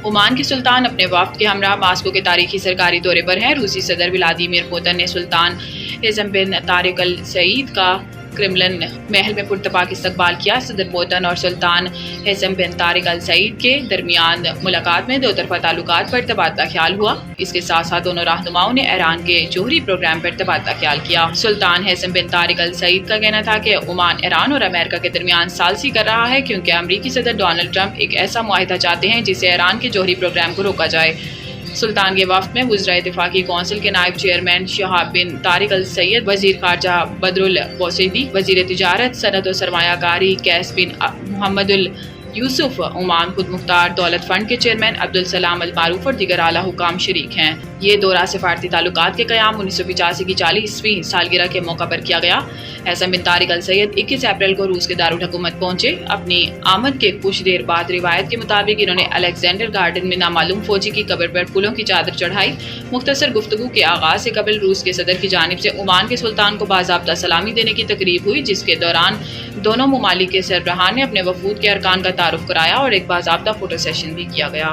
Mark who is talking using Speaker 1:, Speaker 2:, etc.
Speaker 1: Oman के सुल्तान अपने वफ्द के हमरा मास्को के तारीखी सरकारी दौरे पर हैं। रूसी सदर व्लादिमीर पुतिन ने सुल्तान हैथम बिन तारिक अल सईद का क्रेमलिन महल में पुरतपाक इस्तकबाल किया। सदर पुतिन और सुल्तान हैथम बिन तारिक अल सईद के दरमियान मुलाकात में दो तरफा ताल्लुकात पर तबादला ख्याल हुआ। इसके साथ साथ दोनों रहनुमाओं ने ईरान के जौहरी प्रोग्राम पर तबादला ख्याल किया। सुल्तान हैथम बिन तारिक अल सईद का कहना था कि ओमान ईरान और अमेरिका के दरमियान सालसी कर रहा है, क्योंकि अमरीकी सदर डोनाल्ड ट्रंप एक ऐसा मुआहिदा चाहते हैं जिससे ईरान के जौहरी प्रोग्राम को रोका जाए। सुल्तान के वफ्द में वज़ीर दिफा की कौंसिल के नायब चेयरमैन शहाब बिन तारिक अल सैयद, वज़ीर ख़ारजा बदरुल बोसैदी, वज़ीर तिजारत सनत और सरमायाकारी कैस बिन मोहम्मदुल यूसुफ, ओमान खुद मुख्तार दौलत फंड के चेयरमैन अब्दुल सलाम अल मारूफ और दीगर आला हुकाम शरीक हैं। ये दौरा सिफारती ताल्लुकात के क़याम 1985 की 40वीं सालगिरह के मौका पर किया गया। हैथम बिन तारिक अल सैयद 21 अप्रैल को रूस के दारुल हुकूमत पहुंचे। अपनी आमद के कुछ देर बाद रिवायत के मुताबिक इन्होंने अलेक्जेंडर गार्डन में नामालूम फौजी की कब्र पर फूलों की चादर चढ़ाई। मुख्तसर गुफ्तगू के आगाज से कबल रूस के सदर की जानिब से ओमान के सुल्तान को बाज़ाब्ता सलामी देने की तकरीब हुई, जिसके दौरान दोनों ममालिक के सरबराहान ने अपने वफूद के अरकान का तारुफ कराया और एक बाज़ाब्ता फोटो सेशन भी किया गया।